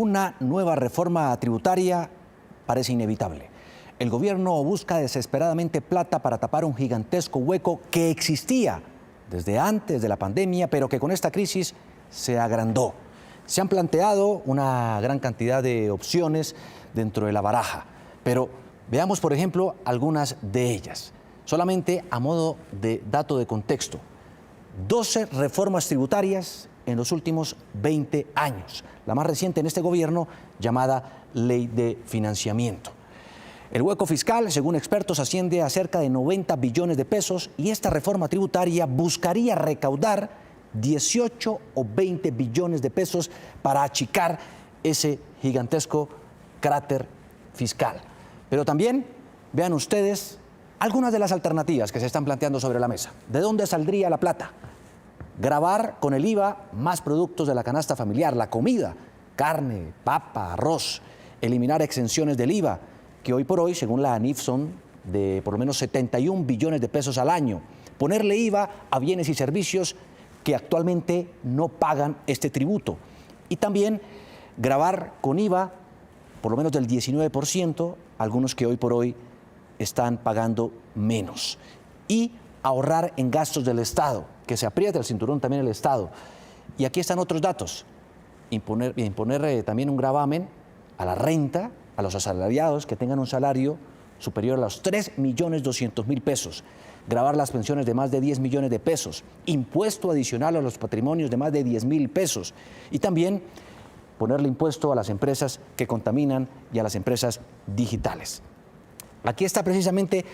Una nueva reforma tributaria parece inevitable. El gobierno busca desesperadamente plata para tapar un gigantesco hueco que existía desde antes de la pandemia, pero que con esta crisis se agrandó. Se han planteado una gran cantidad de opciones dentro de la baraja, pero veamos, por ejemplo, algunas de ellas. Solamente a modo de dato de contexto, 12 reformas tributarias en los últimos 20 años. La más reciente en este gobierno, llamada Ley de Financiamiento. El hueco fiscal, según expertos, asciende a cerca de 90 billones de pesos y esta reforma tributaria buscaría recaudar 18 o 20 billones de pesos para achicar ese gigantesco cráter fiscal. Pero también, vean ustedes, algunas de las alternativas que se están planteando sobre la mesa. ¿De dónde saldría la plata? Gravar con el IVA más productos de la canasta familiar, la comida, carne, papa, arroz, eliminar exenciones del IVA, que hoy por hoy, según la ANIF, son de por lo menos 71 billones de pesos al año. Ponerle IVA a bienes y servicios que actualmente no pagan este tributo. Y también gravar con IVA por lo menos del 19%, algunos que hoy por hoy están pagando menos. Y ahorrar en gastos del Estado, que se apriete el cinturón también el Estado. Y aquí están otros datos. Imponer también un gravamen a la renta, a los asalariados que tengan un salario superior a los 3.200.000 pesos. Gravar las pensiones de más de 10 millones de pesos. Impuesto adicional a los patrimonios de más de 10.000 pesos. Y también ponerle impuesto a las empresas que contaminan y a las empresas digitales. Aquí está precisamente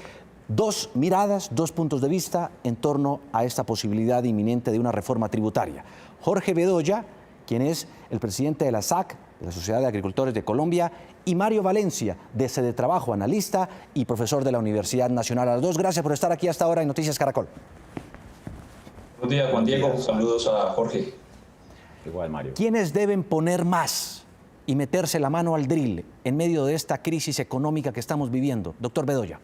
dos miradas, dos puntos de vista en torno a esta posibilidad inminente de una reforma tributaria. Jorge Bedoya, quien es el presidente de la SAC, de la Sociedad de Agricultores de Colombia, y Mario Valencia, de Sede Trabajo, analista y profesor de la Universidad Nacional. A los dos, gracias por estar aquí hasta ahora en Noticias Caracol. Buenos días, Juan Diego. Saludos a Jorge. Igual, Mario. ¿Quiénes deben poner más y meterse la mano al drill en medio de esta crisis económica que estamos viviendo? Doctor Bedoya.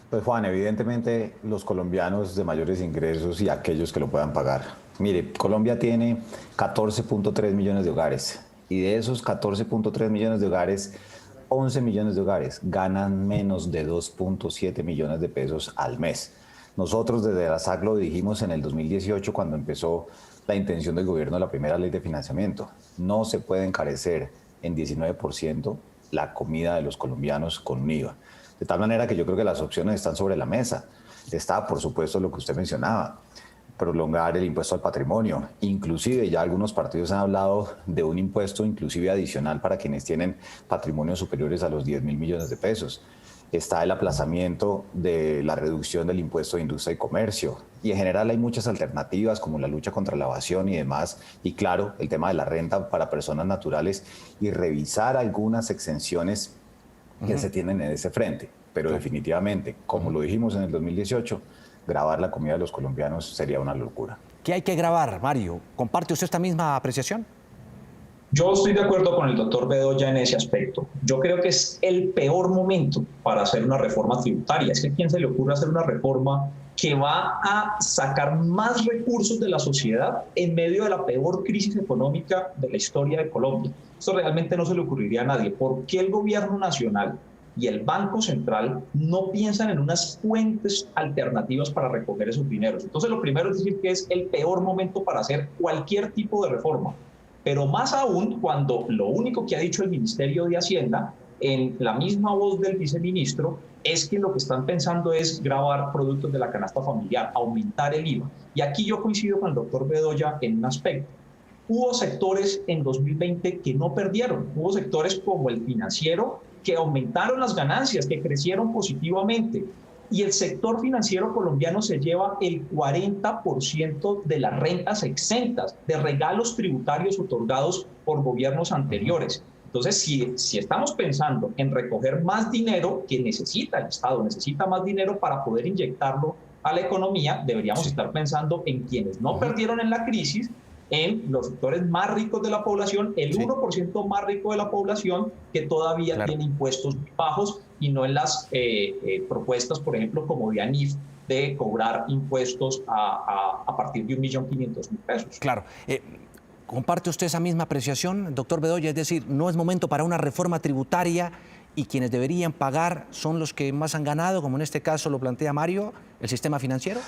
Pues Juan, evidentemente los colombianos de mayores ingresos y aquellos que lo puedan pagar. Mire, Colombia tiene 14.3 millones de hogares y de esos 14.3 millones de hogares, 11 millones de hogares ganan menos de 2.7 millones de pesos al mes. Nosotros desde la SAC lo dijimos en el 2018 cuando empezó la intención del gobierno de la primera ley de financiamiento. No se puede encarecer en 19% la comida de los colombianos con un IVA. De tal manera que yo creo que las opciones están sobre la mesa. Está, por supuesto, lo que usted mencionaba, prolongar el impuesto al patrimonio. Inclusive ya algunos partidos han hablado de un impuesto inclusive adicional para quienes tienen patrimonios superiores a los 10.000 millones de pesos. Está el aplazamiento de la reducción del impuesto de industria y comercio. Y en general hay muchas alternativas como la lucha contra la evasión y demás. Y claro, el tema de la renta para personas naturales y revisar algunas exenciones que se tienen en ese frente. Pero definitivamente, como lo dijimos en el 2018, gravar la comida de los colombianos sería una locura. ¿Qué hay que gravar, Mario? ¿Comparte usted esta misma apreciación? Yo estoy de acuerdo con el doctor Bedoya en ese aspecto. Yo creo que es el peor momento para hacer una reforma tributaria. Es que ¿a quién se le ocurre hacer una reforma que va a sacar más recursos de la sociedad en medio de la peor crisis económica de la historia de Colombia? Esto realmente no se le ocurriría a nadie. ¿Por qué el gobierno nacional y el Banco Central no piensan en unas fuentes alternativas para recoger esos dineros? Entonces, lo primero es decir que es el peor momento para hacer cualquier tipo de reforma. Pero más aún cuando lo único que ha dicho el Ministerio de Hacienda, en la misma voz del viceministro, es que lo que están pensando es gravar productos de la canasta familiar, aumentar el IVA. Y aquí yo coincido con el doctor Bedoya en un aspecto. Hubo sectores en 2020 que no perdieron. Hubo sectores como el financiero que aumentaron las ganancias, que crecieron positivamente. Y el sector financiero colombiano se lleva el 40% de las rentas exentas, de regalos tributarios otorgados por gobiernos anteriores. Entonces, si estamos pensando en recoger más dinero que necesita el Estado, necesita más dinero para poder inyectarlo a la economía, deberíamos estar pensando en quienes no perdieron en la crisis, en los sectores más ricos de la población, el 1% más rico de la población que todavía tiene impuestos bajos, y no en las propuestas, por ejemplo, como de ANIF, de cobrar impuestos a partir de 1.500.000 pesos. Claro. ¿Comparte usted esa misma apreciación, doctor Bedoya? Es decir, no es momento para una reforma tributaria y quienes deberían pagar son los que más han ganado, como en este caso lo plantea Mario, el sistema financiero.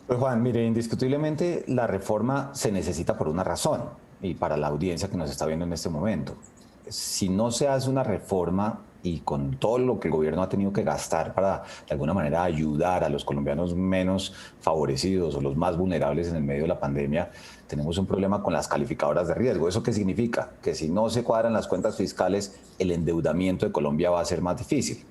Pues Juan, mire, indiscutiblemente la reforma se necesita por una razón y para la audiencia que nos está viendo en este momento. Si no se hace una reforma y con todo lo que el gobierno ha tenido que gastar para de alguna manera ayudar a los colombianos menos favorecidos o los más vulnerables en el medio de la pandemia, tenemos un problema con las calificadoras de riesgo. ¿Eso qué significa? Que si no se cuadran las cuentas fiscales, el endeudamiento de Colombia va a ser más difícil.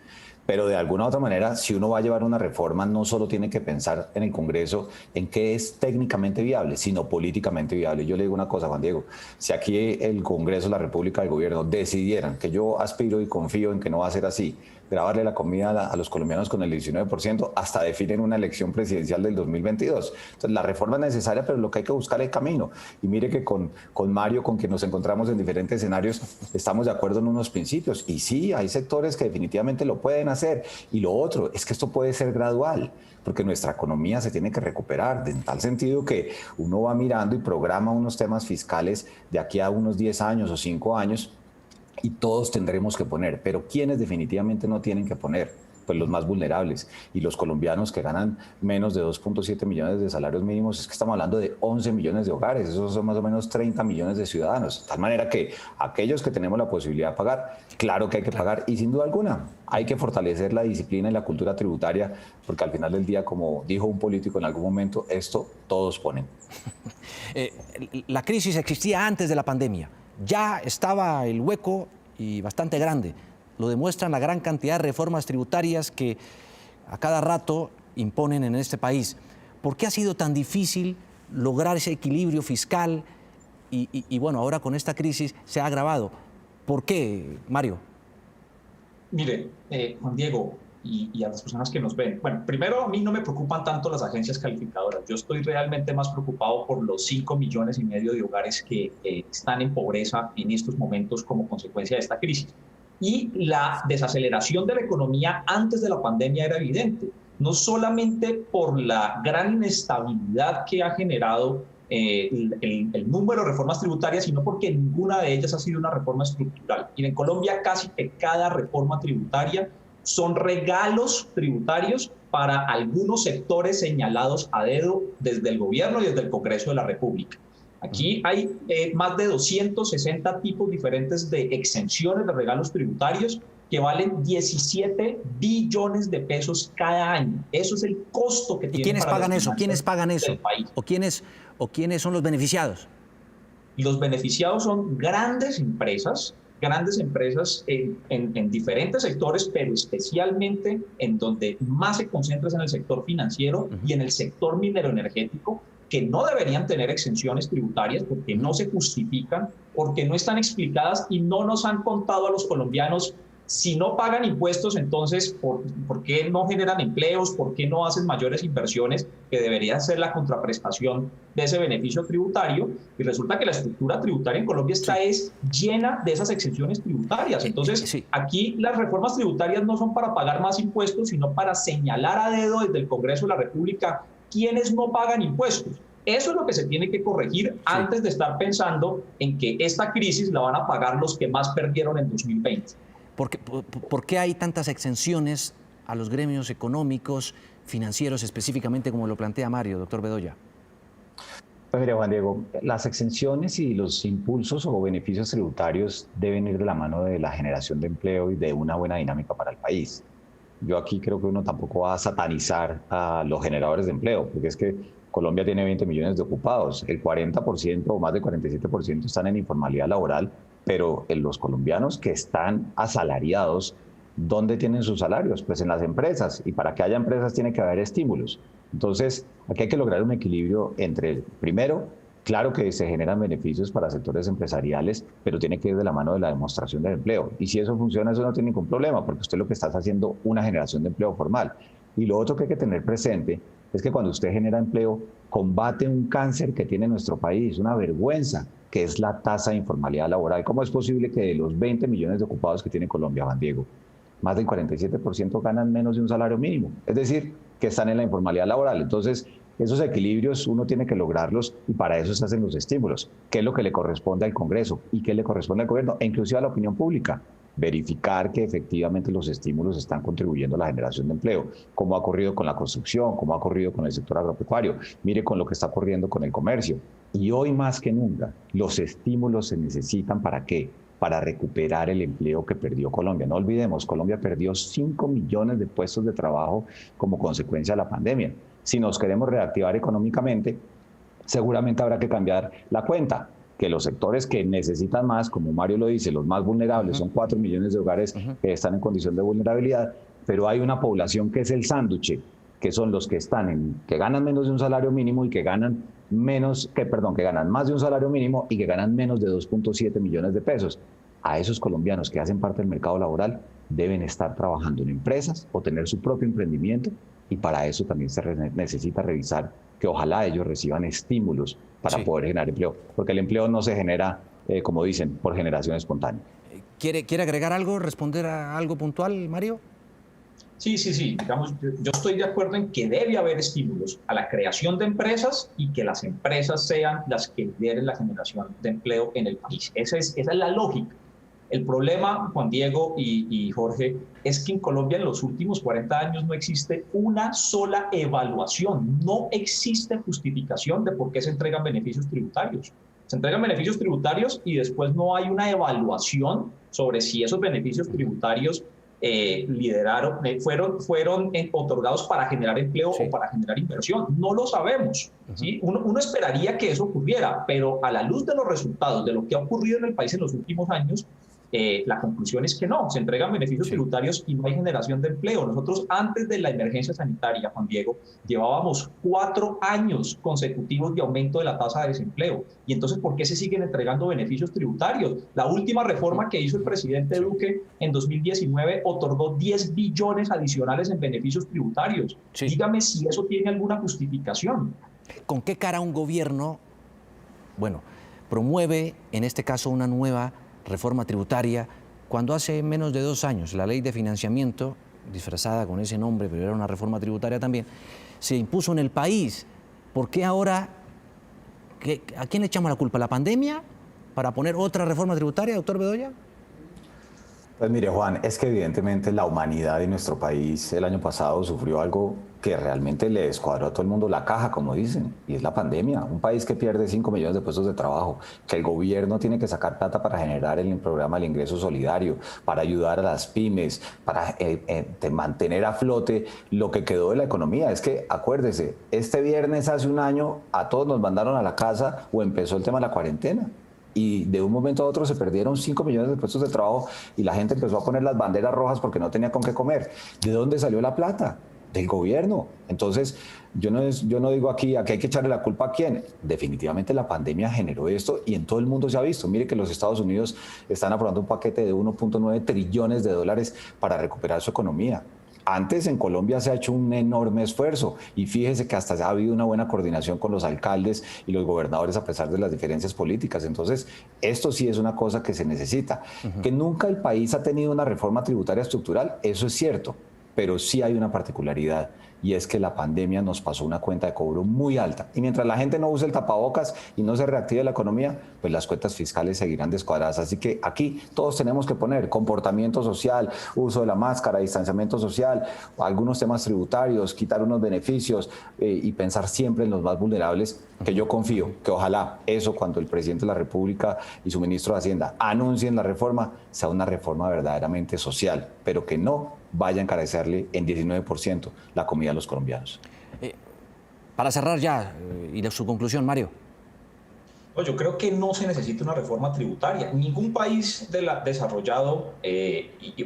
Pero de alguna u otra manera, si uno va a llevar una reforma, no solo tiene que pensar en el Congreso en qué es técnicamente viable, sino políticamente viable. Yo le digo una cosa, Juan Diego, si aquí el Congreso, la República, el gobierno decidieran, que yo aspiro y confío en que no va a ser así, grabarle la comida a los colombianos con el 19%, hasta definen una elección presidencial del 2022. Entonces, la reforma es necesaria, pero lo que hay que buscar es el camino. Y mire que con Mario, con quien nos encontramos en diferentes escenarios, estamos de acuerdo en unos principios. Y sí, hay sectores que definitivamente lo pueden hacer. Y lo otro es que esto puede ser gradual, porque nuestra economía se tiene que recuperar, en tal sentido que uno va mirando y programa unos temas fiscales de aquí a unos 10 años o 5 años, y todos tendremos que poner, pero ¿quiénes definitivamente no tienen que poner? Pues los más vulnerables y los colombianos que ganan menos de 2.7 millones de salarios mínimos. Es que estamos hablando de 11 millones de hogares, esos son más o menos 30 millones de ciudadanos, de tal manera que aquellos que tenemos la posibilidad de pagar, claro que hay que pagar, y sin duda alguna hay que fortalecer la disciplina y la cultura tributaria, porque al final del día, como dijo un político en algún momento, esto todos ponen. La crisis existía antes de la pandemia. Ya estaba el hueco y bastante grande. Lo demuestran la gran cantidad de reformas tributarias que a cada rato imponen en este país. ¿Por qué ha sido tan difícil lograr ese equilibrio fiscal? Y bueno, ahora con esta crisis se ha agravado. ¿Por qué, Mario? Mire, Juan Diego, y a las personas que nos ven. Bueno, primero, a mí no me preocupan tanto las agencias calificadoras. Yo estoy realmente más preocupado por los 5,5 millones de hogares que están en pobreza en estos momentos como consecuencia de esta crisis. Y la desaceleración de la economía antes de la pandemia era evidente, no solamente por la gran inestabilidad que ha generado el número de reformas tributarias, sino porque ninguna de ellas ha sido una reforma estructural. Y en Colombia casi que cada reforma tributaria son regalos tributarios para algunos sectores señalados a dedo desde el gobierno y desde el Congreso de la República. Aquí hay más de 260 tipos diferentes de exenciones de regalos tributarios que valen 17 billones de pesos cada año. Eso es el costo que tiene. ¿Y quiénes pagan eso? ¿Quiénes pagan eso? ¿O quiénes son los beneficiados? Los beneficiados son grandes empresas en diferentes sectores, pero especialmente en donde más se concentra es en el sector financiero y en el sector minero-energético, que no deberían tener exenciones tributarias porque no se justifican, porque no están explicadas y no nos han contado a los colombianos. Si no pagan impuestos, entonces, ¿por qué no generan empleos? ¿Por qué no hacen mayores inversiones que debería ser la contraprestación de ese beneficio tributario? Y resulta que la estructura tributaria en Colombia está llena de esas exenciones tributarias. Entonces, aquí las reformas tributarias no son para pagar más impuestos, sino para señalar a dedo desde el Congreso de la República quiénes no pagan impuestos. Eso es lo que se tiene que corregir antes de estar pensando en que esta crisis la van a pagar los que más perdieron en 2020. ¿Por qué hay tantas exenciones a los gremios económicos, financieros específicamente, como lo plantea Mario, doctor Bedoya? Pues mire, Juan Diego, las exenciones y los impulsos o beneficios tributarios deben ir de la mano de la generación de empleo y de una buena dinámica para el país. Yo aquí creo que uno tampoco va a satanizar a los generadores de empleo, porque es que Colombia tiene 20 millones de ocupados, el 40% o más del 47% están en informalidad laboral, pero los colombianos que están asalariados, ¿dónde tienen sus salarios? Pues en las empresas, y para que haya empresas tiene que haber estímulos. Entonces, aquí hay que lograr un equilibrio entre, primero, claro que se generan beneficios para sectores empresariales, pero tiene que ir de la mano de la demostración del empleo. Y si eso funciona, eso no tiene ningún problema, porque usted lo que está haciendo una generación de empleo formal. Y lo otro que hay que tener presente es que cuando usted genera empleo, combate un cáncer que tiene nuestro país, una vergüenza, que es la tasa de informalidad laboral. ¿Cómo es posible que de los 20 millones de ocupados que tiene Colombia, Juan Diego, más del 47% ganan menos de un salario mínimo? Es decir, que están en la informalidad laboral. Entonces, esos equilibrios uno tiene que lograrlos y para eso se hacen los estímulos. ¿Qué es lo que le corresponde al Congreso y qué le corresponde al gobierno e inclusive a la opinión pública? Verificar que efectivamente los estímulos están contribuyendo a la generación de empleo, como ha ocurrido con la construcción, como ha ocurrido con el sector agropecuario, mire con lo que está ocurriendo con el comercio. Y hoy más que nunca, los estímulos se necesitan ¿para qué? Para recuperar el empleo que perdió Colombia. No olvidemos, Colombia perdió 5 millones de puestos de trabajo como consecuencia de la pandemia. Si nos queremos reactivar económicamente, seguramente habrá que cambiar la cuenta, que los sectores que necesitan más, como Mario lo dice, los más vulnerables, son 4 millones de hogares que están en condición de vulnerabilidad, pero hay una población que es el sánduche, que son los que que ganan menos de un salario mínimo y que ganan ganan más de un salario mínimo y que ganan menos de 2.7 millones de pesos. A esos colombianos que hacen parte del mercado laboral deben estar trabajando en empresas o tener su propio emprendimiento, y para eso también se necesita revisar que ojalá ellos reciban estímulos para poder generar empleo, porque el empleo no se genera, como dicen, por generación espontánea. ¿Quiere agregar algo, responder a algo puntual, Mario? Sí. Digamos, yo estoy de acuerdo en que debe haber estímulos a la creación de empresas y que las empresas sean las que lideren la generación de empleo en el país. Esa es la lógica. El problema, Juan Diego y Jorge, es que en Colombia en los últimos 40 años no existe una sola evaluación, no existe justificación de por qué se entregan beneficios tributarios. Se entregan beneficios tributarios y después no hay una evaluación sobre si esos beneficios tributarios fueron otorgados para generar empleo o para generar inversión. No lo sabemos. ¿Sí? Uno esperaría que eso ocurriera, pero a la luz de los resultados de lo que ha ocurrido en el país en los últimos años, la conclusión es que no, se entregan beneficios tributarios y no hay generación de empleo. Nosotros antes de la emergencia sanitaria, Juan Diego, llevábamos 4 años consecutivos de aumento de la tasa de desempleo. Y entonces, ¿por qué se siguen entregando beneficios tributarios? La última reforma que hizo el presidente Duque en 2019 otorgó 10 billones adicionales en beneficios tributarios. Dígame si eso tiene alguna justificación. ¿Con qué cara un gobierno, promueve en este caso una nueva reforma tributaria, cuando hace menos de 2 años la ley de financiamiento, disfrazada con ese nombre, pero era una reforma tributaria también, se impuso en el país? ¿Por qué ahora, a quién le echamos la culpa? ¿La pandemia para poner otra reforma tributaria, doctor Bedoya? Pues mire, Juan, es que evidentemente la humanidad y nuestro país el año pasado sufrió algo que realmente le descuadró a todo el mundo la caja, como dicen, y es la pandemia. Un país que pierde 5 millones de puestos de trabajo, que el gobierno tiene que sacar plata para generar el programa del ingreso solidario, para ayudar a las pymes, para mantener a flote lo que quedó de la economía. Es que, acuérdese, este viernes hace un año a todos nos mandaron a la casa o empezó el tema de la cuarentena. Y de un momento a otro se perdieron 5 millones de puestos de trabajo y la gente empezó a poner las banderas rojas porque no tenía con qué comer. ¿De dónde salió la plata? Del gobierno. Entonces, yo no digo aquí a qué hay que echarle la culpa a quién. Definitivamente la pandemia generó esto y en todo el mundo se ha visto. Mire que los Estados Unidos están aprobando un paquete de 1.9 trillones de dólares para recuperar su economía. Antes en Colombia se ha hecho un enorme esfuerzo y fíjese que hasta ha habido una buena coordinación con los alcaldes y los gobernadores a pesar de las diferencias políticas. Entonces, esto sí es una cosa que se necesita. Que nunca el país ha tenido una reforma tributaria estructural, eso es cierto, pero sí hay una particularidad y es que la pandemia nos pasó una cuenta de cobro muy alta. Y mientras la gente no use el tapabocas y no se reactive la economía, pues las cuentas fiscales seguirán descuadradas. Así que aquí todos tenemos que poner comportamiento social, uso de la máscara, distanciamiento social, algunos temas tributarios, quitar unos beneficios y pensar siempre en los más vulnerables, que yo confío que ojalá eso cuando el presidente de la República y su ministro de Hacienda anuncien la reforma, sea una reforma verdaderamente social, pero que no vaya a encarecerle en 19% la comida a los colombianos. Para cerrar ya, y su conclusión, Mario. Yo creo que no se necesita una reforma tributaria. Ningún país desarrollado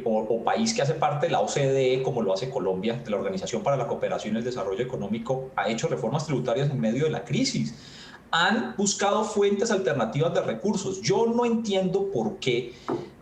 o país que hace parte de la OCDE, como lo hace Colombia, de la Organización para la Cooperación y el Desarrollo Económico, ha hecho reformas tributarias en medio de la crisis. Han buscado fuentes alternativas de recursos. Yo no entiendo por qué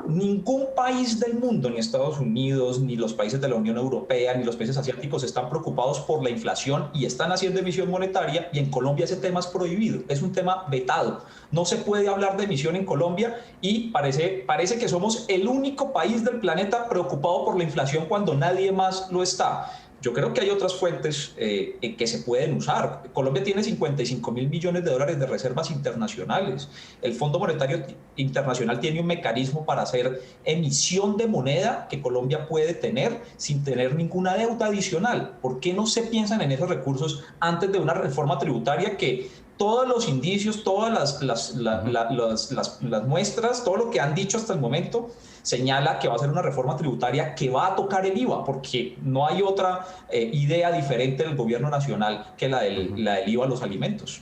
ningún país del mundo, ni Estados Unidos, ni los países de la Unión Europea, ni los países asiáticos están preocupados por la inflación y están haciendo emisión monetaria, y en Colombia ese tema es prohibido, es un tema vetado. No se puede hablar de emisión en Colombia y parece que somos el único país del planeta preocupado por la inflación cuando nadie más lo está. Yo creo que hay otras fuentes que se pueden usar. Colombia tiene 55.000 millones de dólares de reservas internacionales. El Fondo Monetario Internacional tiene un mecanismo para hacer emisión de moneda que Colombia puede tener sin tener ninguna deuda adicional. ¿Por qué no se piensan en esos recursos antes de una reforma tributaria que todos los indicios, todas las muestras, todo lo que han dicho hasta el momento señala que va a ser una reforma tributaria que va a tocar el IVA, porque no hay otra idea diferente del gobierno nacional que la del IVA a los alimentos?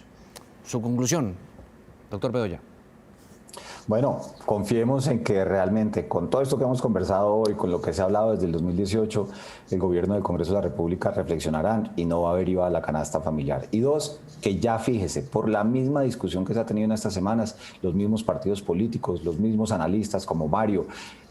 Su conclusión, doctor Bedoya. Bueno, confiemos en que realmente con todo esto que hemos conversado hoy, con lo que se ha hablado desde el 2018, el gobierno del Congreso de la República reflexionarán y no va a haber IVA a la canasta familiar. Y dos, que ya fíjese, por la misma discusión que se ha tenido en estas semanas, los mismos partidos políticos, los mismos analistas como Mario,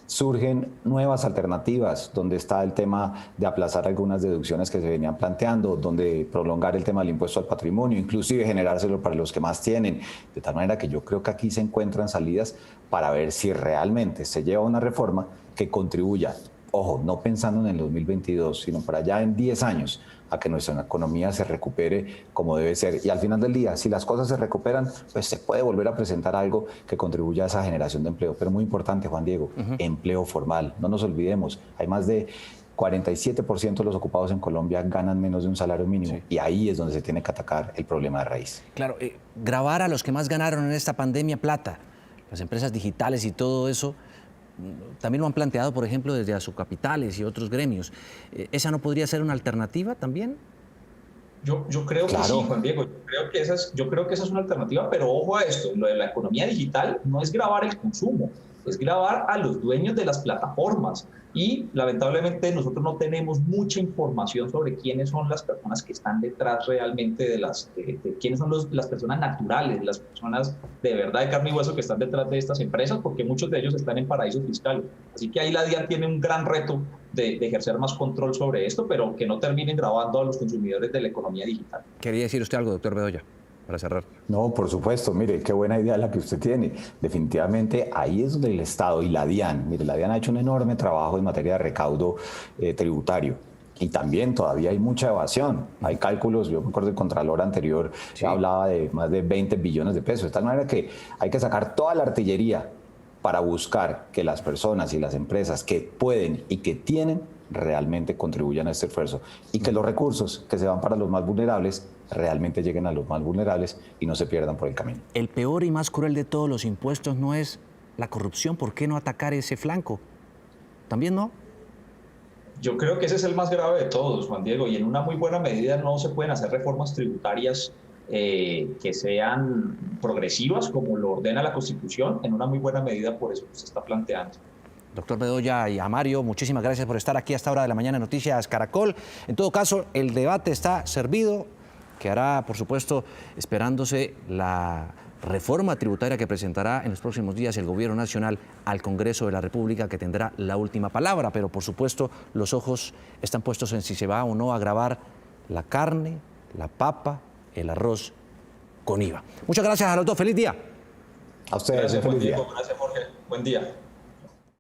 surgen nuevas alternativas, donde está el tema de aplazar algunas deducciones que se venían planteando, donde prolongar el tema del impuesto al patrimonio, inclusive generárselo para los que más tienen, de tal manera que yo creo que aquí se encuentran salidas para ver si realmente se lleva una reforma que contribuya, ojo, no pensando en el 2022, sino para allá en 10 años, a que nuestra economía se recupere como debe ser. Y al final del día, si las cosas se recuperan, pues se puede volver a presentar algo que contribuya a esa generación de empleo. Pero muy importante, Juan Diego, empleo formal. No nos olvidemos, hay más de 47% de los ocupados en Colombia ganan menos de un salario mínimo. Sí. Y ahí es donde se tiene que atacar el problema de raíz. Claro, gravar a los que más ganaron en esta pandemia plata, las empresas digitales y todo eso, también lo han planteado, por ejemplo, desde Asocapitales y otros gremios. ¿Esa no podría ser una alternativa también? Yo creo que sí, Juan Diego. Yo creo que esa es una alternativa, pero ojo a esto, lo de la economía digital no es gravar el consumo, es gravar a los dueños de las plataformas. Y lamentablemente nosotros no tenemos mucha información sobre quiénes son las personas que están detrás realmente de quiénes son las personas naturales, las personas de verdad de carne y hueso que están detrás de estas empresas, porque muchos de ellos están en paraísos fiscales. Así que ahí la DIAN tiene un gran reto de ejercer más control sobre esto, pero que no terminen grabando a los consumidores de la economía digital. ¿Quería decir usted algo, doctor Bedoya, para cerrar? No, por supuesto, mire, qué buena idea la que usted tiene. Definitivamente ahí es donde el Estado y la DIAN, mire, la DIAN ha hecho un enorme trabajo en materia de recaudo tributario. Y también todavía hay mucha evasión. Hay cálculos, yo me acuerdo del Contralor anterior, sí, hablaba de más de 20 billones de pesos. De tal manera que hay que sacar toda la artillería para buscar que las personas y las empresas que pueden y que tienen realmente contribuyan a este esfuerzo y que los recursos que se van para los más vulnerables realmente lleguen a los más vulnerables y no se pierdan por el camino. El peor y más cruel de todos los impuestos no es la corrupción. ¿Por qué no atacar ese flanco? ¿También no? Yo creo que ese es el más grave de todos, Juan Diego, y en una muy buena medida no se pueden hacer reformas tributarias que sean progresivas, como lo ordena la Constitución, en una muy buena medida por eso se está planteando. Doctor Bedoya y a Mario, muchísimas gracias por estar aquí a esta hora de la mañana en Noticias Caracol. En todo caso, el debate está servido, quedará, por supuesto, esperándose la reforma tributaria que presentará en los próximos días el Gobierno Nacional al Congreso de la República, que tendrá la última palabra, pero por supuesto los ojos están puestos en si se va o no a gravar la carne, la papa, el arroz con IVA. Muchas gracias a los dos. ¡Feliz día! A ustedes, gracias, feliz día. Gracias, Jorge. Buen día.